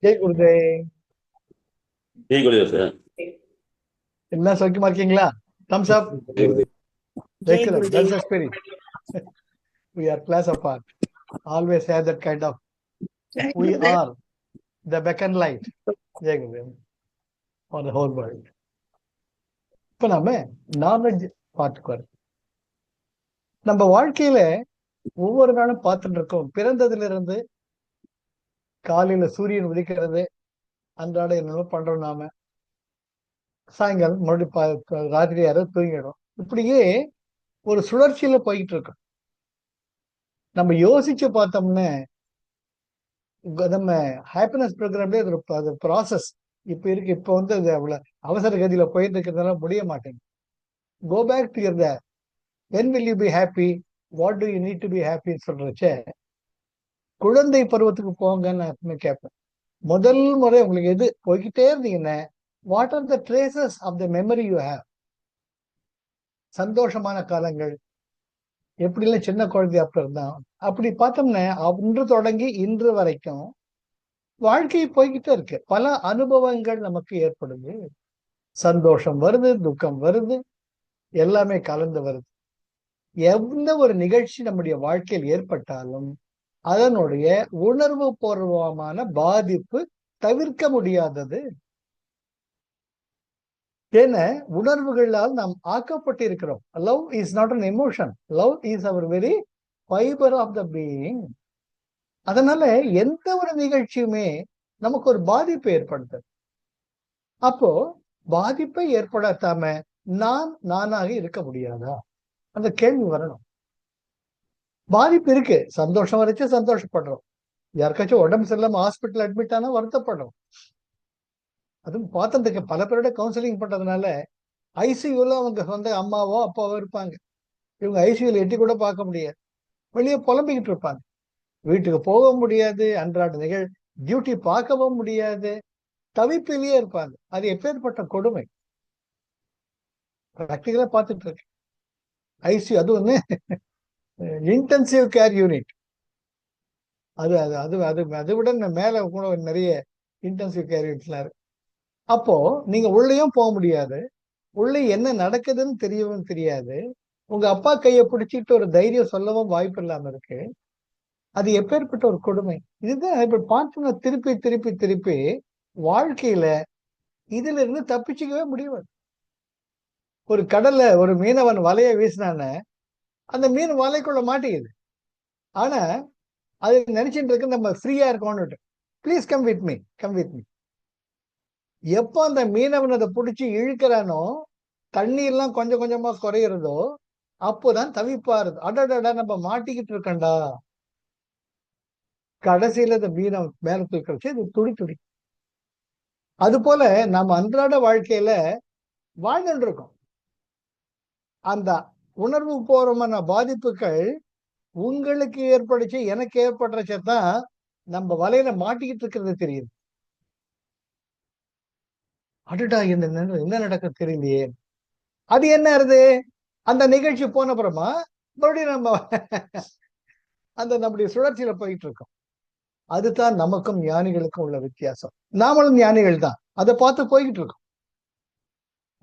Jai Gurudev. Jai Gurudev sir. எல்லாம் சௌக்கியமா இருக்கீங்களா? thumbs up. Excellent. That's the spirit. We are class apart. Always have that kind of. We are the beacon light. Jai Gurudev for the whole world. இப்ப நாம knowledge பார்த்துக்கு வரோம். நம்ம வாழ்க்கையில ஒவ்வொரு நாளும் பார்த்துட்டு இருக்கோம். பிறந்ததுல இருந்து காலையில சூரியன் உதிக்கிறது, அன்றாட என்னென்ன பண்றோம் நாம. சாயங்காலம் மறுபடியும் ராத்திரி யாராவது தூங்கிடும். இப்படியே ஒரு சுழற்சியில போயிட்டு இருக்கோம். நம்ம யோசிச்சு பார்த்தோம்னா நம்ம ஹாப்பினஸ் ப்ரோக்ராம்லேயே அது ப்ராசஸ் இப்ப இருக்கு. இப்ப வந்து அது அவ்வளவு அவசர கதியில போயிட்டு இருக்கிறதுனால முடிய மாட்டேங்குது. Go back to your there. when will you be happy? what do you need to be happy சொல்றச்ச குழந்தை பருவத்துக்கு போங்கன்னு நான் எப்பவுமே கேட்பேன். முதல் முறை உங்களுக்கு எது போய்கிட்டே இருந்தீங்கன்னா what are the traces of the memory you have? சந்தோஷமான காலங்கள் எப்படிலாம் சின்ன குழந்தை அப்ப இருந்தான். அப்படி பார்த்தோம்னா அன்று தொடங்கி இன்று வரைக்கும் வாழ்க்கை போய்கிட்டே இருக்கு. பல அனுபவங்கள் நமக்கு ஏற்படுது. சந்தோஷம் வருது, துக்கம் வருது, எல்லாமே கலந்து வருது. எந்த ஒரு நிகழ்ச்சி நம்முடைய வாழ்க்கையில் ஏற்பட்டாலும் அதனுடைய உணர்வு பூர்வமான பாதிப்பு தவிர்க்க முடியாதது. ஏன்னா உணர்வுகளால் நாம் ஆக்கப்பட்டு இருக்கிறோம். Love is not an emotion. Love is our very fibre of the being. அதனால எந்த ஒரு நிகழ்ச்சியுமே நமக்கு ஒரு பாதிப்பை ஏற்படுத்துது. அப்போ பாதிப்பை ஏற்படுத்தாம நானாக இருக்க முடியாதா? அந்த கேள்வி வரணும். பாதிப்பு இருக்கு. சந்தோஷம் வரைச்சு சந்தோஷப்படுறோம். யாருக்காச்சும் உடம்பு சரியில்லாம ஹாஸ்பிட்டல் அட்மிட் ஆனா வருத்தப்படுறோம். அதுவும் பார்த்ததுக்கு பல பேரோட கவுன்சிலிங் பண்றதுனால ஐசியூல அவங்க சொந்த அம்மாவோ அப்பாவோ இருப்பாங்க. இவங்க ஐசியூல எட்டி கூட பார்க்க முடியாது. வெளியே புலம்பிக்கிட்டு இருப்பாங்க. வீட்டுக்கு போக முடியாது, அன்றாட டியூட்டி பார்க்கவும் முடியாது, தவிப்பிலேயே இருப்பாங்க. அது எப்பேற்பட்ட கொடுமை. பிராக்டிகலா பார்த்துட்டு இருக்கு. ஐசியூ அது ஒண்ணு இன்டென்சிவ் கேர் யூனிட். அது அது அது அது அதை விட மேல கூட நிறைய இன்டென்சிவ் கேர் யூனிட்லாம் இருக்கு. அப்போ நீங்க உள்ளேயும் போக முடியாது, உள்ளே என்ன நடக்குதுன்னு தெரியவும் தெரியாது. உங்க அப்பா கையை பிடிச்சிட்டு ஒரு தைரியம் சொல்லவும் வாய்ப்பு இல்லாம இருக்கு. அது எப்பேற்பட்ட ஒரு கொடுமை. இதுதான் இப்ப பார்த்தோம்னா திருப்பி திருப்பி திருப்பி வாழ்க்கையில இதுல இருந்து தப்பிச்சுக்கவே முடியாது. ஒரு கடல்ல ஒரு மீனவன் வலைய வீசினான அந்த மீன் வலைக்குள்ள மாட்டிக்குது. ஆனா அது நினைச்சிட்டு இருக்கு நம்ம ஃப்ரீயா இருக்கோம்னு. Please come with me, come with me. எப்போ அந்த மீனவன் அதை பிடிச்சி இழுக்கிறானோ, தண்ணி எல்லாம் கொஞ்சம் கொஞ்சமா குறையிறதோ அப்போதான் தவிப்பாருது. அடடா நம்ம மாட்டிக்கிட்டு இருக்கண்டா. கடைசியில இந்த மீனம் மேல தூக்கிறச்சு இது துடி துடி. அது போல நம்ம அன்றாட வாழ்க்கையில வாழ்ந்துட்டு இருக்கோம். அந்த உணர்வு பூர்வமான பாதிப்புகள் உங்களுக்கு ஏற்படுச்சு, எனக்கு ஏற்படுறச்சதான் நம்ம வலையில மாட்டிக்கிட்டு இருக்கிறது தெரியுது. அடடா என்ன நடக்க தெரியலையே. அது என்ன ஆறுது? அந்த நிகழ்ச்சி போன அப்புறமா மறுபடியும் நம்ம அந்த நம்முடைய சுழற்சியில போயிட்டு இருக்கோம். அதுதான் நமக்கும் ஞானிகளுக்கும் உள்ள வித்தியாசம். நாமளும் ஞானிகள் தான். அதை பார்த்து போய்கிட்டு இருக்கோம்.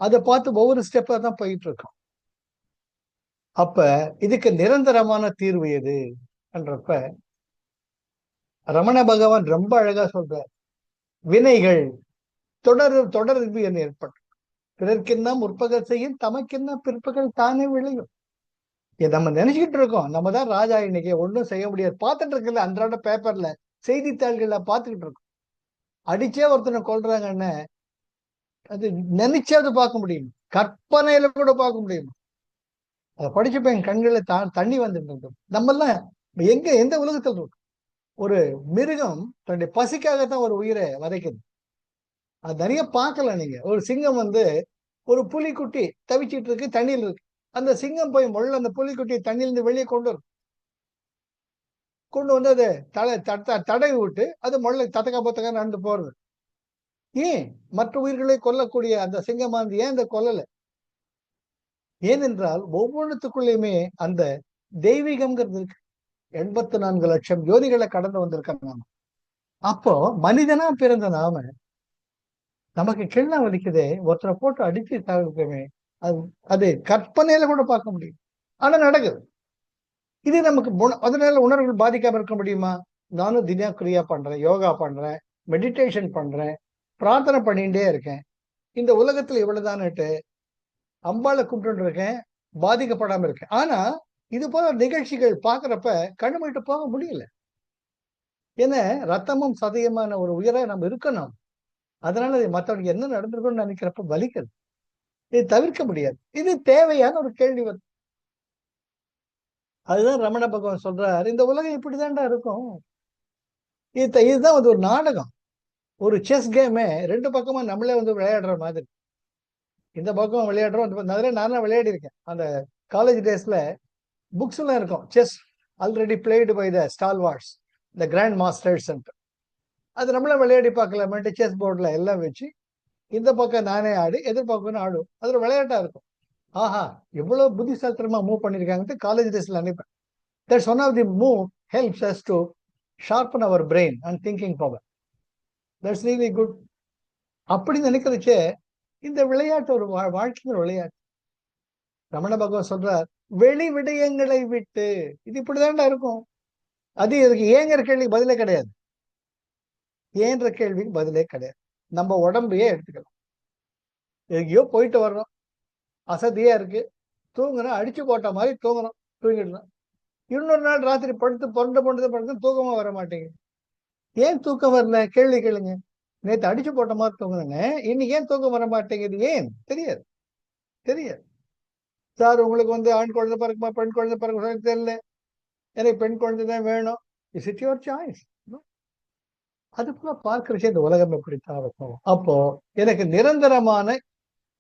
அதை பார்த்து ஒவ்வொரு ஸ்டெப்பா தான் போயிட்டு இருக்கோம். அப்ப இதுக்கு நிரந்தரமான தீர்வு எது என்றப்ப ரமண பகவான் ரொம்ப அழகா சொல்ற, வினைகள் தொடர்பு என்ன ஏற்படும். பிறர்க்கென்ன முற்பகல் செய்யும், தமக்கென்ன பிற்பகல் தானே விளையும். நம்ம நினைச்சுக்கிட்டு இருக்கோம் நம்ம தான் ராஜா, இன்னைக்கு ஒன்றும் செய்ய முடியாது. பார்த்துட்டு இருக்குல்ல அன்றாட பேப்பர்ல செய்தித்தாள்கள்ல பார்த்துக்கிட்டு இருக்கோம். அடிச்சே ஒருத்தனை கொள்றாங்கன்னு அது நினைச்சாவது பார்க்க முடியும், கற்பனையில கூட பார்க்க முடியும். அதை படிச்சப்ப என் கண்களை தண்ணி வந்துட்டு இருக்கும். நம்ம எல்லாம் எந்த உலகத்தில் இருக்கும்? ஒரு மிருகம் தன்னுடைய பசிக்காகத்தான் ஒரு உயிரை வதைக்குது. அது நிறைய பார்க்கல நீங்க. ஒரு சிங்கம் வந்து ஒரு புலிக்குட்டி தவிச்சிட்டு இருக்கு, தண்ணியில் இருக்கு. அந்த சிங்கம் போய் அந்த புலிக்குட்டியை தண்ணியிலிருந்து வெளியே கொண்டு வந்து அதை தடவி விட்டு அது தத்தக்கா பத்தக்கா நடந்து போறது. ஏன் மற்ற உயிர்களை கொல்லக்கூடிய அந்த சிங்கமானது ஏன் அந்த கொல்லல? ஏனென்றால் ஒவ்வொன்றுத்துக்குள்ளேயுமே அந்த தெய்வீகம்ங்கிறது இருக்கு. 84 லட்சம் யோனிகளை கடந்து வந்திருக்காங்க நாம. அப்போ மனிதனா பிறந்த நாம நமக்கு கிண்ண வலிக்குதே, ஒருத்தரை போட்டு அடிச்சு சாகுமே, அது அது கற்பனையில கூட பார்க்க முடியும். ஆனா நடக்குது. இது நமக்கு அதனால உணர்வுகள் பாதிக்காம இருக்க முடியுமா? நானும் தினக்கிரியா பண்றேன், யோகா பண்றேன், மெடிடேஷன் பண்றேன், பிரார்த்தனை பண்ணிட்டே இருக்கேன். இந்த உலகத்துல இவ்வளவுதான்னுட்டு அம்பாளை கும்பிட்டு இருக்கேன், பாதிக்கப்படாம இருக்கேன். ஆனா இது போல நிகழ்ச்சிகள் பாக்குறப்ப கண்ணு மூடிட்டு போக முடியல. ஏன்னா ரத்தமும் சதையுமான ஒரு உயிரை நம்ம இருக்கணும். அதனால மற்றவங்க என்ன நடந்திருக்கும்னு நினைக்கிறப்ப வலிக்குது. இது தவிர்க்க முடியாது. இது தேவையான ஒரு கேள்வி வருது. அதுதான் ரமண பகவான் சொல்றாரு, இந்த உலகம் இப்படிதான்டா இருக்கும். இதுதான் வந்து ஒரு நாடகம். ஒரு செஸ் கேமே 2 பக்கமா நம்மளே வந்து விளையாடுற மாதிரி. இந்த பக்கம் விளையாடுறோம், அந்த நானும் விளையாடி இருக்கேன். அந்த காலேஜ் டேஸ்ல புக்ஸ் எல்லாம் இருக்கும். Chess already played by the stalwarts, the grandmasters. அது நம்மள விளையாடி பார்க்கலாமேட்டு செஸ் போர்டுல எல்லாம் வச்சு இந்த பக்கம் நானே ஆடி எதிர்பார்க்கணும் ஆடும். அதுல விளையாட்டா இருக்கும். ஆஹா, எவ்வளவு புத்திசாலித்தனமா மூவ் பண்ணிருக்காங்கன்னு காலேஜ் டேஸ்ல நினைப்பேன். That's one of the move helps us to sharpen our brain and thinking power. That's really good. அப்படி நினைக்கிறச்சே இந்த விளையாட்டு ஒரு வாழ்க்கையின் விளையாட்டு. ரமண பகவான் சொல்றார், வெளி விடயங்களை விட்டு. இது இப்படிதான்டா இருக்கும். அது இதுக்கு ஏங்கிற கேள்விக்கு பதிலே கிடையாது. ஏன்ற கேள்விக்கு பதிலே கிடையாது. நம்ம உடம்பையே எடுத்துக்கலாம். எங்கேயோ போயிட்டு வர்றோம், அசதியா இருக்கு, தூங்குறோம், அடிச்சு போட்ட மாதிரி தூங்குறோம், தூங்கிடலாம். இன்னொரு நாள் ராத்திரி படுத்து படுத்து தூக்கமா வர மாட்டேங்குது. ஏன் தூக்கம் வரல? கேள்வி கேளுங்க. நேற்று அடிச்சு போட்ட மாதிரி தூங்குறேங்க, இன்னைக்கு ஏன் தூக்கம் வர மாட்டேங்குது? ஏன் தெரியாது. தெரியாது சார். உங்களுக்கு வந்து ஆண் குழந்தை பிறக்குமா, பெண் குழந்தை பிறக்குமா தெரியல, எனக்கு பெண் குழந்தை தான் வேணும். Is it your choice? அது போல பார்க்கிறச்சே இந்த உலகம் எப்படித்தான் இருக்கும். அப்போ எனக்கு நிரந்தரமான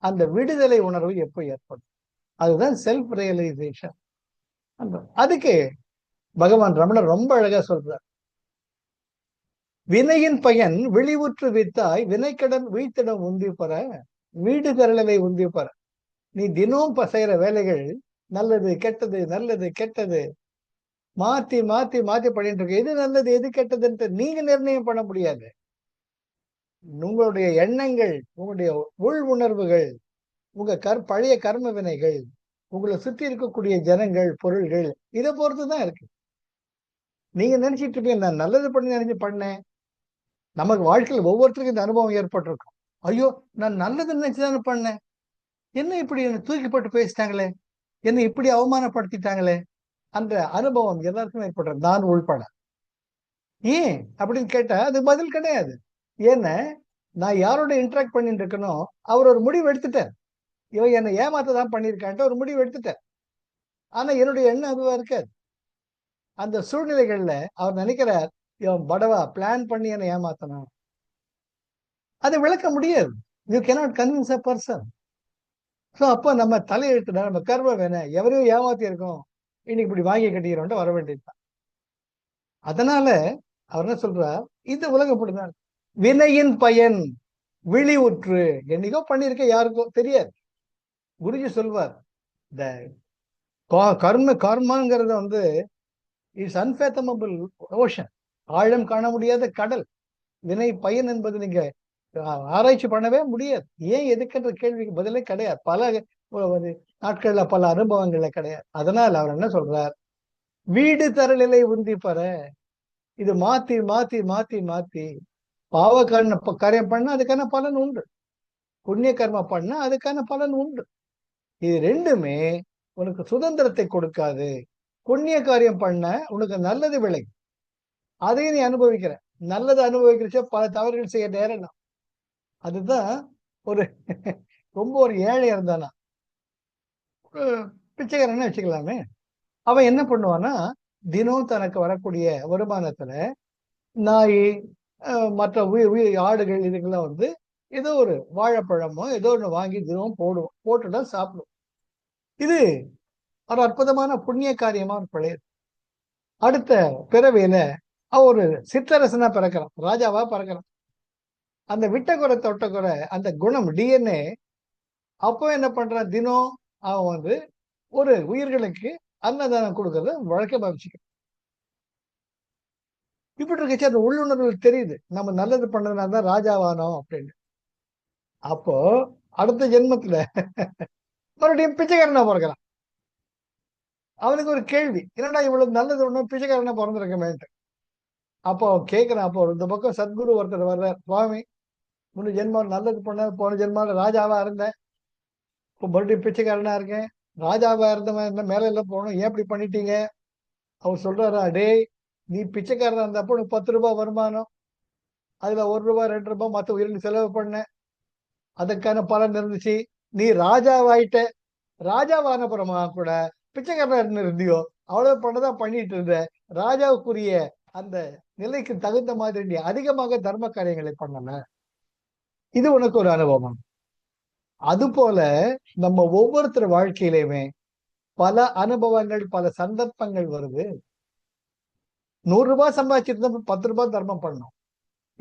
அந்த விடுதலை உணர்வு எப்போ ஏற்படும்? அதுதான் செல்ஃப் ரியலைசேஷன். அதுக்கு பகவான் ரமணர் ரொம்ப அழகா சொல்றார். வினையின் பயன் விழிவுற்று வித்தாய், வினைக்கடன் வீழ்த்திடம் உந்தி பெற, வீடு தரலை உந்தி பெற. நீ தினம் செய்யற வேலைகள் நல்லது கெட்டது, நல்லது கெட்டது மாத்தி மாத்தி மாத்தி பண்ணிட்டு இருக்க. எது நல்லது எது கெட்டதுன்ட்டு நீங்க நிர்ணயம் பண்ண முடியாது. உங்களுடைய எண்ணங்கள், உங்களுடைய உள் உணர்வுகள், உங்க பழைய கர்ம வினைகள், உங்களை சுத்தி இருக்கக்கூடிய ஜனங்கள், பொருள்கள், இதை பொறுத்துதான் இருக்கு. நீங்க நினைச்சிட்டு இருப்பீங்க நான் நல்லது பண்ணி நினைச்சு பண்ணேன். நமக்கு வாழ்க்கையில் ஒவ்வொருத்தருக்கும் இந்த அனுபவம் ஏற்பட்டிருக்கும். ஐயோ, நான் நல்லது நினைச்சுதானே பண்ணேன், என்ன இப்படி என்ன தூக்கி போட்டு பேசிட்டாங்களே, என்ன இப்படி அவமானப்படுத்திட்டாங்களே, அந்த அனுபவம் எல்லாருக்கும் ஏற்படுறது, நான் உள்பட. ஏன் அப்படின்னு கேட்டா அது பதில் கிடையாது. ஏன்னா நான் யாரோட இன்ட்ராக்ட் பண்ணிட்டு இருக்கணும், அவர் ஒரு முடிவு எடுத்துட்டார். இவன் என்னை ஏமாத்ததான் பண்ணியிருக்கான்ட்டு ஒரு முடிவு எடுத்துட்டார். ஆனா என்னுடைய எண்ணம் அதுவா இருக்காது. அந்த சூழ்நிலைகள்ல அவர் நினைக்கிறார், இவன் படவா பிளான் பண்ணி என்னை ஏமாத்தணும். அதை விளக்க முடியாது. You cannot convince a person. So அப்போ நம்ம தலையெழுத்து, நம்ம கர்ம வேணா எவரையும் ஏமாத்தி இருக்கோம், இன்னைக்கு இப்படி வாங்கி கட்டிக்கிறோம் வர வேண்டியதுதான். அதனால அவர் என்ன சொல்றார், இந்த உலகம் அப்படிதான். வினையின் பயன் விழிவுற்று. என்னைக்கோ பண்ணிருக்க, யாருக்கோ தெரியாது. குருஜி சொல்வார், இந்த கர்மாங்கிறத வந்து இட்ஸ் அன்ஃபேத்தமபிள் ஓஷன், ஆழம் காண முடியாத கடல். வினை பயன் என்பது நீங்க ஆராய்ச்சி பண்ணவே முடியாது. ஏன் எதுக்குன்ற கேள்விக்கு பதிலே கிடையாது. பல நாட்கள்ல பல அனுபவங்கள்ல கிடையாது. அதனால அவர் என்ன சொல்றார், வீடு தரநிலை உந்தி பெற. இது மாத்தி மாத்தி மாத்தி மாத்தி பாவ காரியம் பண்ணா அதுக்கான பலன் உண்டு, புண்ணிய கர்ம பண்ணா அதுக்கான பலன் உண்டு. இது ரெண்டுமே உனக்கு சுதந்திரத்தை கொடுக்காது. புண்ணிய காரியம் பண்ண உனக்கு நல்லது விளையும், அதையும் நீ அனுபவிக்கிற. நல்லது அனுபவிக்கிறச்ச பல தவறுகள் செய்ய நேரம். அதுதான் ஒரு ரொம்ப ஒரு ஏழை இருந்தானா, பிச்சைக்காரன்னு வச்சுக்கலாமே, அவன் என்ன பண்ணுவான்னா தினம் தனக்கு வரக்கூடிய வருமானத்துல நாய், மற்ற ஆடுகள், இதுக்கெல்லாம் வந்து ஏதோ ஒரு வாழைப்பழமோ ஏதோ ஒன்று வாங்கி தினம் போடுவோம், போட்டுதான் சாப்பிடுவோம். இது ஒரு அற்புதமான புண்ணிய காரியமா பிழையுது. அடுத்த பிறவியில அவன் ஒரு சிற்றரசனா பிறக்கிறான், ராஜாவா பிறக்கிறான். அந்த விட்டக்குறை தொட்டக்குறை அந்த குணம் டிஎன்ஏ அப்போ என்ன பண்றான், தினம் அவன் வந்து ஒரு உயிர்களுக்கு அன்னதானம் கொடுக்கறத வழக்கமா வச்சுக்க. இப்படி இருக்கச்சு அந்த உள்ளுணர்வு தெரியுது, நம்ம நல்லது பண்ணதுனால தான் ராஜாவானோம் அப்படின்னு. அப்போ அடுத்த ஜென்மத்துல மறுபடியும் பிச்சைக்காரனா பிறக்கிறான். அவனுக்கு ஒரு கேள்வி, என்னடா இவ்வளவு நல்லது ஒண்ணும் பிச்சைக்காரனா பிறந்திருக்கமேன்ட்டு. அப்போ அவன் கேட்கிறான். அப்போ இந்த பக்கம் சத்குரு ஒருத்தர் வர்றார். சுவாமி, முன்னு ஜென்மம் நல்லது பண்ண, போன ஜென்மாவில் ராஜாவா இருந்தேன், இப்போ மறுபடியும் பிச்சைக்காரனா இருக்கேன். ராஜாவா இருந்தவன் என்ன மேல எல்லாம் போகணும், ஏன் இப்படி பண்ணிட்டீங்க? அவர் சொல்றாரா, டேய், நீ பிச்சைக்காரனா இருந்தப்போ உனக்கு 10 ரூபாய் வருமானம், அதுல 1 ரூபாய் 2 ரூபாய் மற்ற உயிரின் செலவு பண்ண, அதுக்கான பலன் இருந்துச்சு. நீ ராஜாவாயிட்ட, ராஜாவான அப்புறமா கூட பிச்சைக்காரனா இருந்தியோ, அவ்வளவு பண்ணதான் பண்ணிட்டு இருந்த. ராஜாவுக்குரிய அந்த நிலைக்கு தகுந்த மாதிரி நீ அதிகமாக தர்ம காரியங்களை பண்ணல. இது உனக்கு ஒரு அனுபவம். அது போல நம்ம ஒவ்வொருத்தர் வாழ்க்கையிலுமே பல அனுபவங்கள், பல சந்தர்ப்பங்கள் வருது. 100 ரூபாய் சம்பாதிச்சிருந்தா 10 ரூபாய் தர்மம் பண்ணணும்.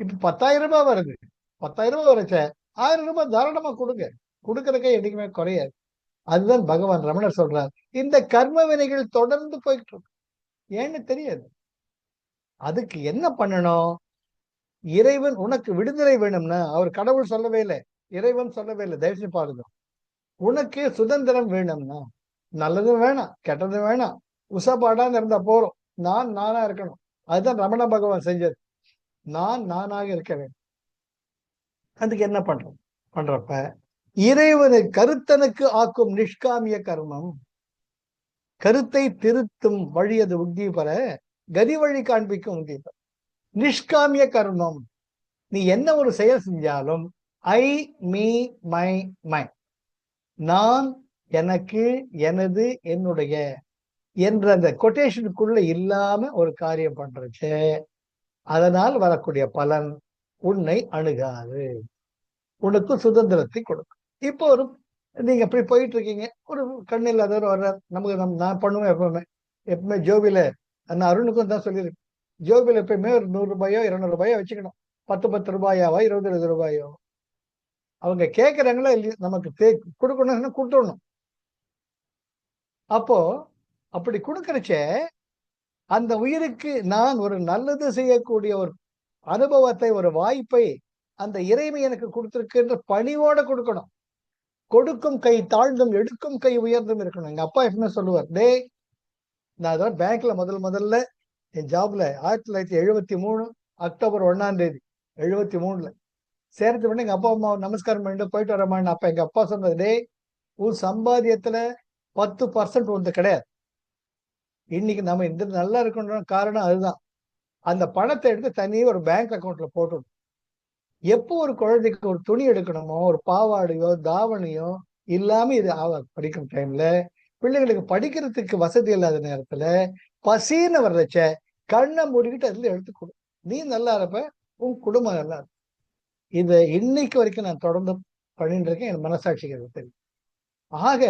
இப்ப 10,000 ரூபாய் வருது. 10,000 ரூபாய் வரைச்ச 1000 ரூபாய் தாராளமா கொடுங்க. கொடுக்கறதுக்கே என்னைக்குமே குறையாது. அதுதான் பகவான் ரமணர் சொல்றார். இந்த கர்ம வினைகள் தொடர்ந்து போயிட்டு இருக்கு, ஏன்னு தெரியாது. அதுக்கு என்ன பண்ணணும்? இறைவன் உனக்கு விடுதலை வேணும்னா, அவர் கடவுள் சொல்லவே இல்லை, இறைவன் சொல்லவே இல்லை, தயவு செஞ்சு பாருங்க. உனக்கு சுதந்திரம் வேணும்னா, நல்லதும் வேணாம் கெட்டதும் வேணாம், உசப்பாடான்னு இருந்தா போறோம், நான் நானா இருக்கணும். அதுதான் ரமண பகவான் செஞ்சது. நான் நானாக இருக்க வேண்டும். அதுக்கு என்ன பண்றப்ப இறைவனை கருத்தனுக்கு ஆக்கும் நிஷ்காமிய கர்மம், கருத்தை திருத்தும் வழி, அது உத்தி பெற கதி வழி காண்பிக்கும் உத்தி பெற. நிஷ்காமிய கர்மம், நீ என்ன ஒரு செயல் செஞ்சாலும் ஐ, மீ, மை, மை, நான், எனக்கு, எனது, என்னுடைய என்ற அந்த கொட்டேஷனுக்குள்ள இல்லாம ஒரு காரியம் பண்றச்சு, அதனால் வரக்கூடிய பலன் உன்னை அணுகாது, உனக்கு சுதந்திரத்தை கொடுக்கும். இப்போ ஒரு நீங்க அப்படி போயிட்டு இருக்கீங்க, ஒரு கண்ணு இல்லாதவர் வர்றார். நான் பண்ணுவேன் எப்பவுமே ஜோபில, நான் அருணுக்கும் தான் சொல்லியிருக்கேன், ஜோபில எப்பயுமே ஒரு 100 ரூபாயோ 200 ரூபாயோ வச்சுக்கணும். 10 ரூபாயாவா 20 ரூபாயோ அவங்க கேட்கறாங்களோ இல்லையோ, நமக்கு கொடுக்கணும்னு கொடுத்துடணும். அப்போ அப்படி கொடுக்கறச்ச அந்த உயிருக்கு நான் ஒரு நல்லது செய்யக்கூடிய ஒரு அனுபவத்தை, ஒரு வாய்ப்பை அந்த இறைமை எனக்கு கொடுத்திருக்குன்ற பணிவோட கொடுக்கணும். கொடுக்கும் கை தாழ்ந்தும் எடுக்கும் கை உயர்ந்தும் இருக்கணும். எங்க அப்பா எப்பவுமே சொல்லுவார், டேய், நான் அதான் பேங்க்ல முதல்ல என் ஜாப்ல 1973 அக்டோபர் 1 73 சேர்த்து பண்ணி எங்க அப்பா அம்மா நமஸ்காரம் பண்ணிட்டு போயிட்டு வரமான்னு. அப்ப எங்க அப்பா சொன்னது, டேய், உன் சம்பாத்தியத்துல 10% வந்து கிடையாது. இன்னைக்கு நம்ம இந்த நல்லா இருக்கணும் காரணம் அதுதான். அந்த பணத்தை எடுத்து தனியே ஒரு பேங்க் அக்கௌண்ட்ல போட்டுடும். எப்போ ஒரு குழந்தைக்கு ஒரு துணி எடுக்கணுமோ, ஒரு பாவாடையோ தாவணியோ இல்லாம இது படிக்கிற டைம்ல, பிள்ளைகளுக்கு படிக்கிறதுக்கு வசதி இல்லாத நேரத்துல பசின்னு வர்றச்ச கண்ணை மூடிக்கிட்டு அதுல எடுத்து கொடு. நீ நல்லா இருப்ப, உன் குடும்பம் நல்லா இருக்கும். இதை இன்னைக்கு வரைக்கும் நான் தொடர்ந்து பண்ணிட்டு இருக்கேன். என் மனசாட்சிக்கு தெரியும். ஆக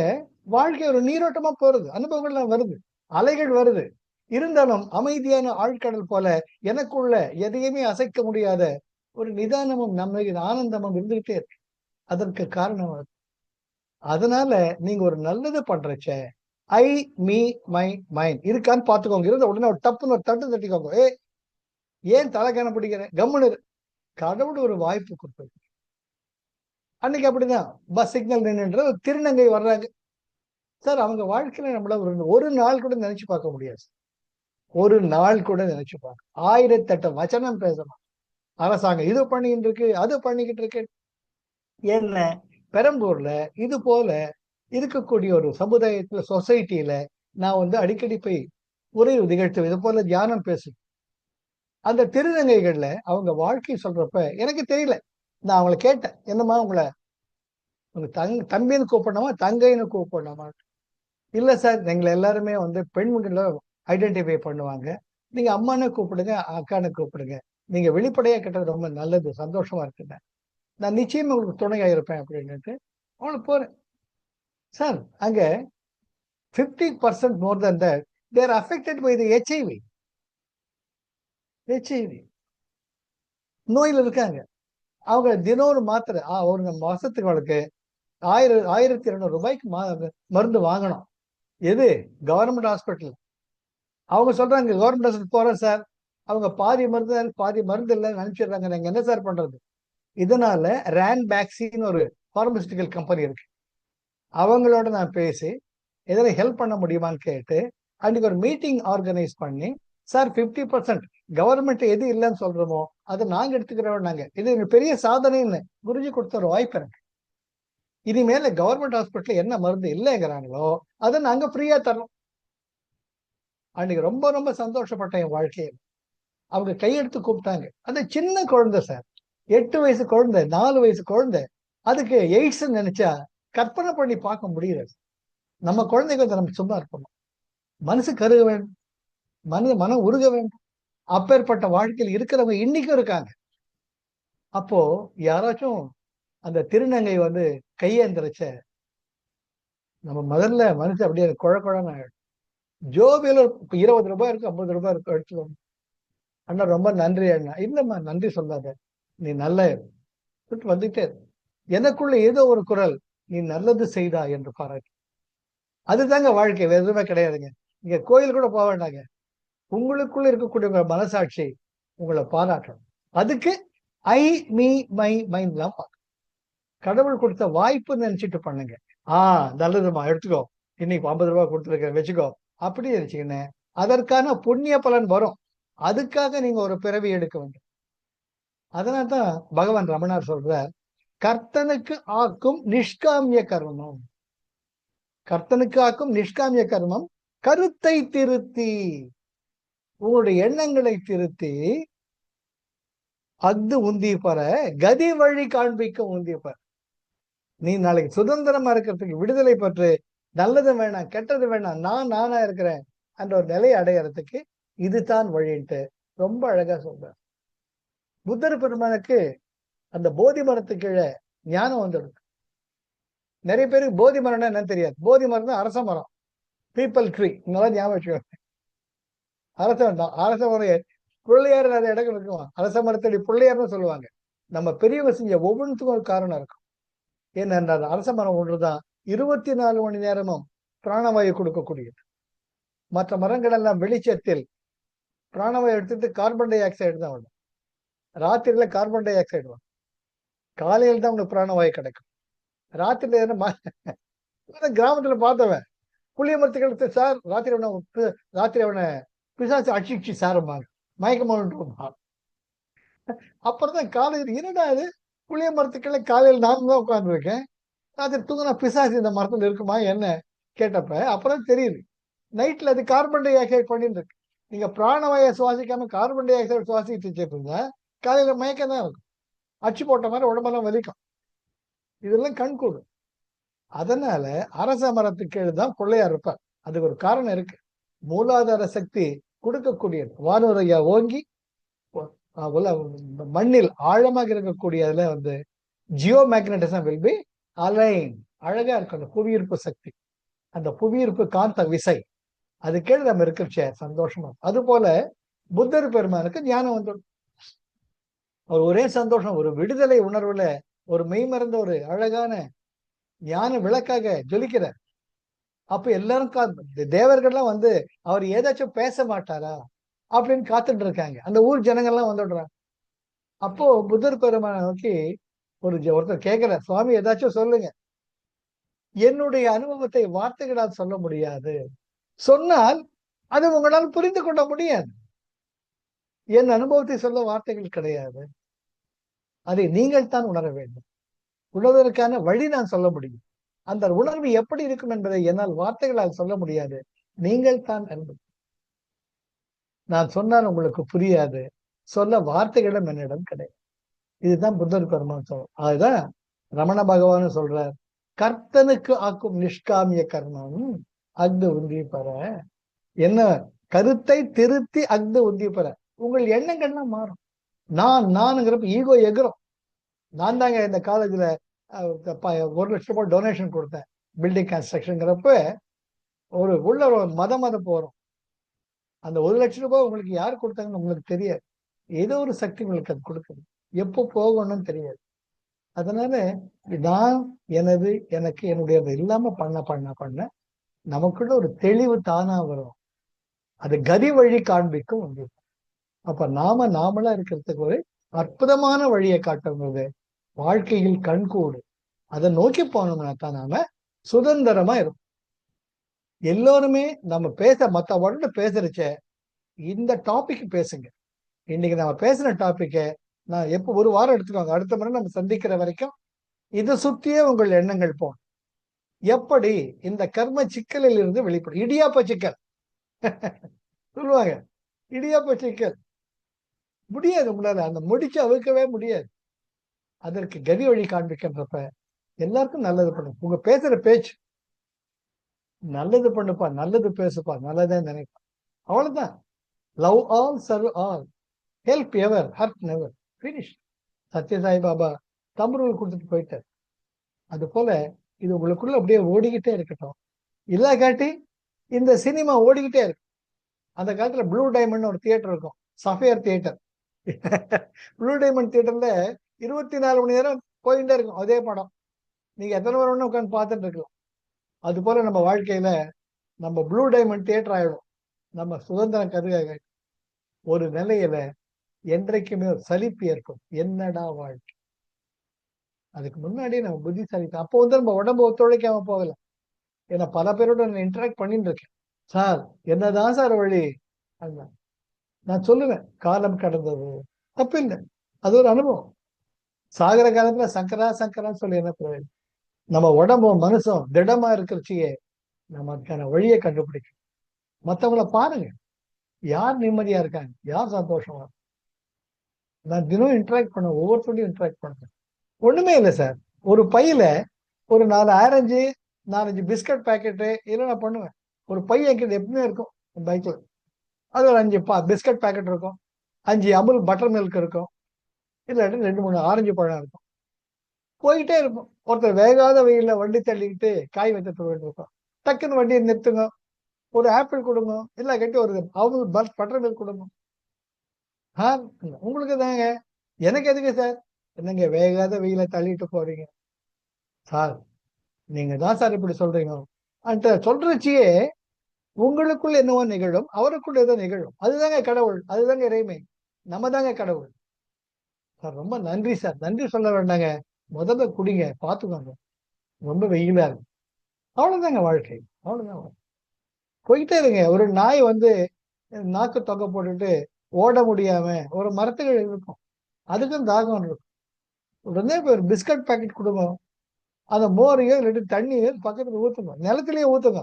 வாழ்க்கை ஒரு நீரோட்டமா போறது, அனுபவங்கள்லாம் வருது, அலைகள் வருது. இருந்தாலும் அமைதியான ஆழ்கடல் போல எனக்குள்ள எதையுமே அசைக்க முடியாத ஒரு நிதானமும் நம்ம ஆனந்தமும் இருந்துகிட்டே இருக்கு. அதற்கு காரணம் அது. அதனால நீங்க ஒரு நல்லது பண்றச்ச ஐ, மீ, மை, மைன் இருக்கான்னு பாத்துக்கோங்க. இருந்த உடனே ஒரு டப்புன்னு ஒரு தட்டு தட்டிக்கோங்க. ஏன் தலைக்கான பிடிக்கிறேன், கம்முன்னு கடவுள் ஒரு வாய்ப்பு கொடுத்தது. அன்னைக்கு அப்படிதான் பஸ் சிக்னல் நின்று திருநங்கை வர்றாங்க சார். அவங்க வாழ்க்கையில நம்மள ஒரு நாள் கூட நினைச்சு பார்க்க முடியாது. ஒரு நாள் கூட நினைச்சு பார்க்க 1008 வச்சனம் பேசலாம். அரசாங்கம் இது பண்ணிக்கிட்டு இருக்கு, அது பண்ணிக்கிட்டு இருக்கு. என்ன பெரம்பூர்ல இது போல இருக்கக்கூடிய ஒரு சமுதாயத்துல, சொசைட்டில நான் அடிக்கடி போய் உரை நிகழ்த்து, இது போல தியானம் பேசு. அந்த திருநங்கைகள்ல அவங்க வாழ்க்கை சொல்றப்ப எனக்கு தெரியல. நான் அவங்கள கேட்டேன், என்னம்மா உங்களை உங்க தம்பின்னு கூப்பிடணுமா தங்கைன்னு கூப்பிடணுமா? இல்ல சார், எங்களை எல்லாருமே பெண்களை ஐடென்டிஃபை பண்ணுவாங்க, நீங்க அம்மானு கூப்பிடுங்க, அக்கான்னு கூப்பிடுங்க, நீங்க வெளிப்படையா கேட்டது ரொம்ப நல்லது, சந்தோஷமா இருக்குங்க, நான் நிச்சயமா உங்களுக்கு துணையா இருப்பேன் அப்படின்னுட்டு அவங்களுக்கு போறேன். சார், அங்க 50% மோர் than that they are affected by the HIV நோயில இருக்காங்க. அவங்க தினம் ஒரு மாத்திரை, ஒரு மாசத்துக்கு அவளுக்கு 1200 ரூபாய்க்கு மருந்து வாங்கணும். எது? Government hospital. அவங்க சொல்றாங்க கவர்மெண்ட் ஹாஸ்பிட்டல் போறேன் சார், அவங்க பாதி மருந்து இல்லைன்னு நினைச்சிடுறாங்க. நாங்க என்ன சார் பண்றது? இதனால ரேன்பேக்ஸின்னு ஒரு பார்மசிட்டிக்கல் கம்பெனி இருக்கு, அவங்களோட நான் பேசி எதில் ஹெல்ப் பண்ண முடியுமான்னு கேட்டு அன்னைக்கு ஒரு மீட்டிங் ஆர்கனைஸ் பண்ணி, சார் 50% கவர்மெண்ட் எது இல்லைன்னு சொல்றோமோ அதை நாங்க எடுத்துக்கிறோம். நாங்க இது பெரிய சாதனைன்னு குருஜி கொடுத்த ஒரு வாய்ப்பு எனக்கு. இனிமேல கவர்மெண்ட் ஹாஸ்பிட்டல் என்ன மருந்து இல்லைங்கிறாங்களோ அதை நாங்க ஃப்ரீயா தரோம். அன்னைக்கு ரொம்ப ரொம்ப சந்தோஷப்பட்டேன் என் வாழ்க்கையில். அவங்க கையெடுத்து கூப்பிட்டாங்க. அந்த சின்ன குழந்தை சார், 8 வயசு குழந்தை, 4 வயசு குழந்தை, அதுக்கு எய்ட்ஸ் நினைச்சா கற்பனை பண்ணி பார்க்க முடியல. நம்ம குழந்தைக்கு வந்து நம்ம சும்மா இருக்கணும், மனசு கருக வேண்டும், மனம் உருக வேண்டும். அப்பேற்பட்ட வாழ்க்கையில் இருக்கிறவங்க இன்னைக்கும் இருக்காங்க. அப்போ யாராச்சும் அந்த திருநங்கை வந்து கையேந்திரச்ச நம்ம முதல்ல மனசு அப்படியே குழன்னு ஆயிடும். ஜோபியில 20 ரூபாய் இருக்கு, 50 ரூபாய் இருக்கு, எடுத்துக்கோங்க அண்ணா, ரொம்ப நன்றி அண்ணா. இல்லம்மா, நன்றி சொல்லாத, நீ நல்ல வந்துட்டே. எனக்குள்ள ஏதோ ஒரு குரல், நீ நல்லது செய்தா என்று பாராட்டு. அதுதாங்க வாழ்க்கை, வேற எதுவுமே கிடையாதுங்க. நீங்க கோயில் கூட போக வேண்டாங்க, உங்களுக்குள்ள இருக்கக்கூடிய உங்க மனசாட்சி உங்களை பாராட்டணும். அதுக்கு ஐ மீ மை மைண்ட்லாம் பார்க்கணும். கடவுள் கொடுத்த வாய்ப்பு நினைச்சிட்டு பண்ணுங்க. நல்லதுமா, எடுத்துக்கோ, இன்னைக்கு 50 ரூபாய் கொடுத்துருக்க, வச்சுக்கோ, அப்படி நினைச்சுக்கின்னு அதற்கான புண்ணிய பலன் வரும். அதுக்காக நீங்க ஒரு பிறவி எடுக்க வேண்டும். அதனால்தான் பகவான் ரமணார் சொல்றார், கர்த்தனுக்கு ஆக்கும் நிஷ்காமிய கர்மம். கர்த்தனுக்கு ஆக்கும் நிஷ்காமிய கர்மம் கருத்தை திருத்தி, உங்களுடைய எண்ணங்களை திருத்தி அஃது உந்தி பெற, கதி வழி காண்பிக்க உந்தி பெற. நீ நாளைக்கு சுதந்திரமா இருக்கிறதுக்கு, விடுதலை பெற்று நல்லது வேணாம் கெட்டது வேணாம், நானா இருக்கிறேன் என்ற ஒரு நிலையை அடையறதுக்கு இதுதான் வழின்ட்டு ரொம்ப அழகா சொல்றார். புத்தர் பெருமானுக்கு அந்த போதி மரத்துக்கு கீழே ஞானம் வந்துடும். நிறைய பேருக்கு போதி மரம்னா என்னன்னு தெரியாது. போதி மரம் தான் அரச மரம், பீப்பிள் ட்ரீ. நல்லா ஞாபகம் வச்சுக்கோங்க. அரச மரம் பிள்ளையார் நிறைய இடங்கள் இருக்கும். அரச மரத்தடி பிள்ளையார்னு சொல்லுவாங்க. நம்ம பெரியவங்க செஞ்ச ஒவ்வொன்றுக்கும் ஒரு காரணம் இருக்கும். ஏனென்றால் அரச மரம் ஒன்றுதான் 24 மணி நேரமும் பிராணவாயு கொடுக்கக்கூடியது. மற்ற மரங்கள் எல்லாம் வெளிச்சத்தில் பிராணவாயு எடுத்துட்டு கார்பன் டை ஆக்சைடு தான் வரும். ராத்திரியில கார்பன் டை ஆக்சைடு வரும், காலையில் தான் உங்களுக்கு பிராணவாயு கிடைக்கும். ராத்திரில கிராமத்துல பார்த்தவன் புளிய மரத்துக்கு எடுத்து, சார் ராத்திரி அவனை பிசாசு அடிச்சு சாருமாங்க, மயக்கமாக. அப்புறம் தான் காலையில், என்னடா இது புளிய மரத்துக்குள்ள காலையில் நான் தான் உட்கார்ந்து இருக்கேன், ராத்திரி தூங்கினா பிசாசு இந்த மரத்துல இருக்குமா என்ன கேட்டப்ப அப்புறம் தெரியுது, நைட்ல அது கார்பன் டை ஆக்சைடு பண்ணிட்டு இருக்கு. நீங்க பிராணவாயை சுவாசிக்காம கார்பன் டை ஆக்சைடு சுவாசிட்டு இருந்தா காலையில மயக்கம் தான் இருக்கும், அச்சு போட்ட மாதிரி உடம்பெல்லாம் வலிக்கும். இதெல்லாம் கண்கூடு. அதனால அரச மரத்துக்கு கீழே தான் பிள்ளையார் இருப்பார். அதுக்கு ஒரு காரணம் இருக்கு. மூலாதார சக்தி கொடுக்கக்கூடியது. வானுரையா ஓங்கி மண்ணில் ஆழமாக இருக்கக்கூடியதுல வந்து geomagnetism will be align. அழகா இருக்கும் அந்த புவியீர்ப்பு சக்தி, அந்த புவியீர்ப்பு காந்த விசை, அது கீழே நம்ம இருக்கிற சந்தோஷமா. அது போல புத்தர் பெருமானுக்கு ஞானம் வந்துடும். அவர் ஒரே சந்தோஷம், ஒரு விடுதலை உணர்வுல ஒரு மெய்மறந்த ஒரு அழகான ஞான விளக்காக ஜொலிக்கிறார். அப்ப எல்லாரும் தேவர்கள்லாம் வந்து அவர் ஏதாச்சும் பேச மாட்டாரா அப்படின்னு காத்துட்டு இருக்காங்க. அந்த ஊர் ஜனங்கள்லாம் வந்துடுறாங்க. அப்போ புத்தர் பெருமானை நோக்கி ஒருத்தர் கேட்கிற, சுவாமி ஏதாச்சும் சொல்லுங்க. என்னுடைய அனுபவத்தை வார்த்தைகளால் சொல்ல முடியாது, சொன்னால் அது உங்களால் புரிந்து கொள்ள முடியாது. என் அனுபவத்தை சொல்ல வார்த்தைகள் கிடையாது, அதை நீங்கள் தான் உணர வேண்டும். உணர்வதற்கான வழி நான் சொல்ல முடியும். அந்த உணர்வு எப்படி இருக்கும் என்பதை என்னால் வார்த்தைகளால் சொல்ல முடியாது, நீங்கள் தான் அனுபவி. நான் சொன்னால் உங்களுக்கு புரியாது, சொல்ல வார்த்தைகளும் என்னிடம் கிடையாது. இதுதான் புத்தர் பெருமான் சொல்றார். அதுதான் ரமண பகவான் சொல்றார், கர்த்தனுக்கு ஆக்கும் நிஷ்காமிய கர்மம் அஃது உந்தி பெற. என்ன கருத்தை திருத்தி அஃது உந்தி பெற. உங்கள் எண்ணங்கள்லாம் மாறும். நானுங்கிறப்ப ஈகோ எகிறோம். நான் தாங்க இந்த காலேஜ்ல 1 லட்சம் ரூபாய் டொனேஷன் கொடுத்தேன் பில்டிங் கன்ஸ்ட்ரக்ஷன்ங்கிறப்ப உள்ள மத போறோம். அந்த 1 லட்சம் ரூபாய் உங்களுக்கு யார் கொடுத்தாங்கன்னு உங்களுக்கு தெரியாது. ஏதோ ஒரு சக்தி உங்களுக்கு அது கொடுக்குது, எப்போ போகணும்னு தெரியாது. அதனால நான் எனக்கு என்னுடைய இல்லாம பண்ண நமக்குள்ள ஒரு தெளிவு தானா வரும். அது கதி வழி காண்பிக்கும். அப்ப நாமளா இருக்கிறதுக்கு ஒரு அற்புதமான வழியை காட்டுறது வாழ்க்கையில் கண்கூடு. அதை நோக்கி போனோம்னா தான் நாம சுதந்திரமா இருக்கும். எல்லோருமே நம்ம மத்த வருட பேசுறச்ச இந்த டாபிக் பேசுங்க. இன்னைக்கு நம்ம பேசுன டாபிக்க நான் எப்போ ஒரு வாரம் எடுத்துக்கோங்க. அடுத்த முறை நம்ம சந்திக்கிற வரைக்கும் இதை சுத்தியே உங்கள் எண்ணங்கள் போகும். எப்படி இந்த கர்ம சிக்கலில் இருந்து வெளிப்படும். இடியாப்ப சிக்கல் சொல்லுவாங்க, இடியாப்ப சிக்கல் முடியாது, உங்களால அந்த முடிச்சு அவுக்கவே முடியாது. அதற்கு கதி வழி காண்பிக்கின்றப்ப எல்லாருக்கும் நல்லது பண்ணும். உங்க பேசுற பேச்சு நல்லது பண்ணுப்பா, நல்லது பேசுப்பா, நல்லதான் நினைப்பா, அவ்வளவுதான். Love all, serve all, help ever, hurt never, finish. Sathya Sai Baba தம்புருள் கொடுத்துட்டு போயிட்டார். அது போல இது உங்களுக்குள்ள அப்படியே ஓடிக்கிட்டே இருக்கட்டும். இல்லாக்காட்டி இந்த சினிமா ஓடிக்கிட்டே இருக்கு. அந்த காலத்துல ப்ளூ டைமண்ட் ஒரு தியேட்டர் இருக்கும், சஃபேர் தியேட்டர். ப்ளூ டைமண்ட் தியேட்டர்ல 24 மணி நேரம் போயிட்டே இருக்கும் அதே படம். நீங்க எத்தனை வரும்னு உட்காந்து பார்த்துட்டு இருக்கலாம். அது போல நம்ம வாழ்க்கையில நம்ம ப்ளூ டைமண்ட் தியேட்டர் ஆயிடும். நம்ம சுதந்திரம் கருதாக ஒரு நிலையில என்றைக்குமே ஒரு சலிப்பு ஏற்படும். என்னடா வாழ்க்கை. அதுக்கு முன்னாடி நம்ம புத்திசாலி. அப்போ நம்ம உடம்பு ஒத்துழைக்காம போகல. ஏன்னா பல பேரோட நான் இன்டராக்ட் பண்ணிட்டு இருக்கேன். சார் என்னதான் சார் வழி, அதுதான் நான் சொல்லுவேன். காலம் கடந்தது தப்பு இல்லை, அது ஒரு அனுபவம். சாகர காலத்துல சங்கரா சங்கரான்னு சொல்லி என்ன பிரயோஜனம். நம்ம உடம்பும் மனசும் திடமா இருக்கிறச்சியே நமக்கான வழியை கண்டுபிடிக்கும். மற்றவங்கள பாருங்க, யார் நிம்மதியா இருக்காங்க, யார் சந்தோஷமா. நான் தினம் இன்டராக்ட் பண்ண, ஒவ்வொருத்தரையும் இன்டராக்ட் பண்ணுறேன். ஒண்ணுமே இல்லை சார், ஒரு பையில ஒரு 4 ஆரஞ்சு 4-5 பிஸ்கட் பேக்கெட்டு இதெல்லாம் நான் பண்ணுவேன். ஒரு பை என்கிட்ட எப்பவுமே இருக்கும் பைக்ல. அது ஒரு 5 பிஸ்கட் பேக்கெட் இருக்கும், 5 அமுல் பட்டர் மில்க் இருக்கும், இல்லாட்டி 2-3 ஆரஞ்சு பழம் இருக்கும். போயிட்டே இருக்கும். ஒருத்தர் வேகாத வெயில வண்டி தள்ளிக்கிட்டு காய் வைத்து போயிட்டு இருக்கோம். டக்குன்னு வண்டியை நிறுத்துங்க, ஒரு ஆப்பிள் கொடுங்க, இல்ல கட்டி ஒரு அமுல் பட்டர் மில்க் கொடுங்க. உங்களுக்கு தாங்க, எனக்கு எதுக்கு சார். என்னங்க வேகாத வெயில தள்ளிட்டு போறீங்க சார், நீங்க தான் சார் இப்படி சொல்றீங்க. அந்த சொல்றச்சியே உங்களுக்குள்ள என்னவோ நிகழும், அவருக்குள்ள ஏதோ நிகழும். அதுதாங்க கடவுள், அதுதாங்க இறைமை, நம்ம தாங்க கடவுள். சார் ரொம்ப நன்றி சார். நன்றி சொல்ல வேண்டாங்க, முதல்ல குடிங்க, பாத்துக்கோங்க, ரொம்ப வெயிலா இருக்கு. அவ்வளவுதாங்க வாழ்க்கை, அவ்வளவுதான். போயிட்டே இருங்க. ஒரு நாய் நாக்கு தொகை போட்டுட்டு ஓட முடியாம ஒரு மரத்துகள் இருக்கும், அதுக்கும் தாகம் இருக்கும். உடனே ஒரு பிஸ்கட் பாக்கெட் கொடுங்க, அந்த மோரையோ இல்லாட்டி தண்ணியோ பக்கத்துல ஊத்துங்க, நிலத்திலேயே ஊத்துங்க.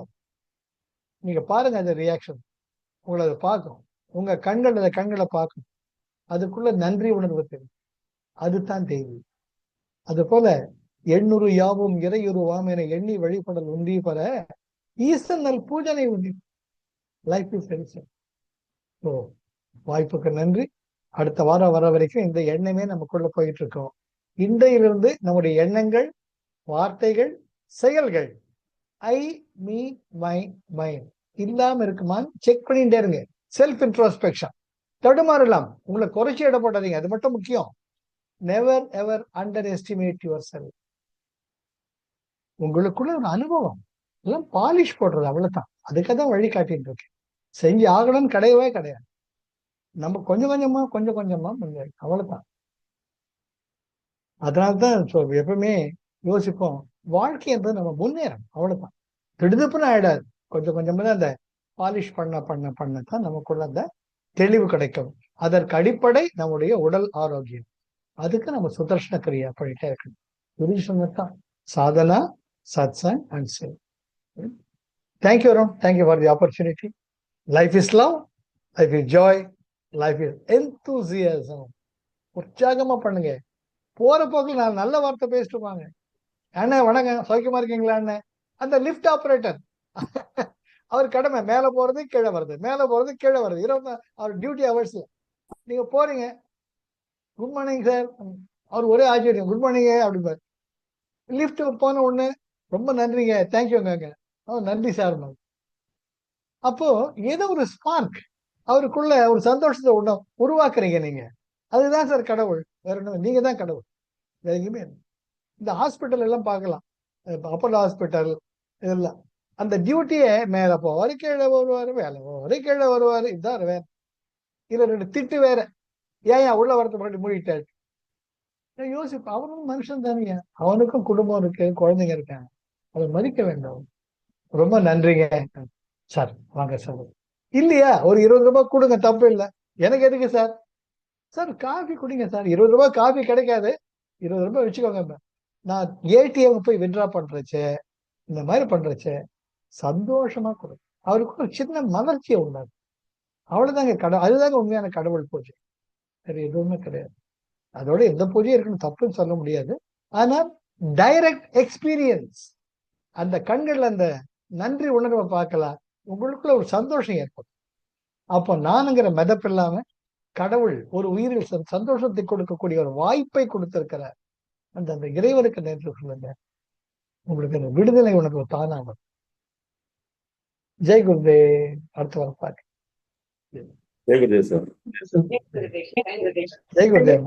நீங்க பாருங்க அந்த ரியாக்ஷன், உங்களை அதை பார்க்கும். உங்க கண்கள் அந்த கண்களை பார்க்கும். அதுக்குள்ள நன்றி உணர்வு தெரியும். அதுதான் தெய்வம். அது போல 800 யாவும் இறையுருவாம் என எண்ணி வழிபடல் உந்தி பெற ஈசன் நல் பூஜனை உந்தி. Life is very simple. So வாய்ப்புக்கு நன்றி. அடுத்த வாரம் வர வரைக்கும் இந்த எண்ணமே நமக்குள்ள போயிட்டு இருக்கோம். இன்றையிலிருந்து நம்முடைய எண்ணங்கள், வார்த்தைகள், செயல்கள் ஐ மீ மை மைண்ட் இல்லாம இருக்குமான்னு செக் பண்ணிட்டே இருங்க. Self introspection. தடுமாறலாம், உங்களை குறைச்சி இட போடாதீங்க, அது மட்டும் முக்கியம். Never ever under estimate your self. உங்களுக்குள்ள ஒரு அனுபவம் எல்லாம் பாலிஷ் போடுறது, அவ்வளவுதான். அதுக்காக தான் வழி காட்டிட்டு இருக்கேன். செஞ்சு ஆகணும்னு கிடையவே கிடையாது. நம்ம கொஞ்சம் கொஞ்சமா அவ்வளவுதான். அதனால்தான் எப்பவுமே யோசிப்போம், வாழ்க்கை என்பது நம்ம முன்னேறணும், அவ்வளவுதான். திடுதுப்புன்னு ஆயிடாது. கொஞ்சமா அந்த பாலிஷ் பண்ணத்தான் நமக்குள்ள அந்த தெளிவு கிடைக்கும். அதற்கு அடிப்படை நம்முடைய உடல் ஆரோக்கியம். அதுக்கு நம்ம சுதர்ஷன கிரியா பண்ணிட்டே இருக்கணும். குரு சொன்னதான் Sadhana, satsang and save. Thank you Arun, thank you for the opportunity. Life is love, life is Joy, life is enthusiasm. உற்சாகமா பண்ணுங்க. போற போக்கில் நான் நல்ல வார்த்தை பேசிட்டு வாங்க. அண்ணா வணக்கம், சௌக்கியமா இருக்கீங்களா அண்ணன். அந்த லிஃப்ட் ஆபரேட்டர் அவர் கடமை மேல போறது கீழே வருது, மேல போறது கீழே வருது. அவர் டியூட்டி ஹவர்ஸ்ல நீங்க போறீங்க, குட் மார்னிங் சார், அவர் ஒரே ஆச்சரியம், குட் மார்னிங் அப்படிப்பாரு. லிஃப்ட் போன உடனே ரொம்ப நன்றிங்க, தேங்க்யூங்க, நன்றி சார். அப்போ ஏதோ ஒரு ஸ்பார்க் அவருக்குள்ள ஒரு சந்தோஷத்தை உருவாக்குறீங்க நீங்க. அதுதான் சார் கடவுள், வேற ஒண்ணு. நீங்க தான் கடவுள், வேற எங்கேயுமே. இந்த ஹாஸ்பிட்டல் எல்லாம் பார்க்கலாம், அப்போலோ ஹாஸ்பிட்டல் இதெல்லாம் அந்த டியூட்டியே மேல போவாரு கீழே வருவாரு, வேலை போவாரு கீழே வருவாரு, இதுதான் வேலை. இல்ல 2 திட்டு வேற. ஏன் உள்ள வரது முன்னாடி மூடிட்டாரு. நான் யோசிப்பேன், அவனும் மனுஷன் தானேங்க, அவனுக்கும் குடும்பம் இருக்கு, குழந்தைங்க இருக்காங்க, அதை மதிக்க வேண்டும். ரொம்ப நன்றிங்க சார், வாங்க சார். இல்லையா, ஒரு 20 ரூபாய் கொடுங்க, தப்பு இல்லை. எனக்கு எதுக்கு சார்? சார் காஃபி குடிங்க சார், 20 ரூபாய் காஃபி கிடைக்காது, 20 ரூபாய் வச்சுக்கோங்க. நான் ஏடிஎம் போய் வித்ட்ரா பண்றச்சே, இந்த மாதிரி பண்றச்சே சந்தோஷமா கொடுங்க. அவருக்கு ஒரு சின்ன மலர்ச்சியை உண்டாது. அவ்வளவுதாங்க அதுதாங்க உண்மையான கடவுள் பூஜை. வேற எதுவுமே கிடையாது. அதோட எந்த பூஜையும் இருக்குன்னு தப்புன்னு சொல்ல முடியாது. ஆனால் டைரக்ட் எக்ஸ்பீரியன்ஸ், அந்த கண்கள்ல அந்த நன்றி உணர்வை பார்க்கலாம், உங்களுக்குள்ள ஒரு சந்தோஷம் ஏற்படும். அப்போ நானுங்கிற மெதப்பு இல்லாம கடவுள் ஒரு உயிரில் சந்தோஷத்தை கொடுக்கக்கூடிய ஒரு வாய்ப்பை கொடுத்திருக்கிறார். அந்த அந்த இறைவனுக்கு நன்றி சொல்லுங்க. உங்களுக்கு அந்த விடுதலை உணர்வு தானாகும். ஜெய் குருதேவ். அடுத்த வாரம் பார்க்க. ஜெய் குருதேவ் சார். ஜெய் குருதேவ்.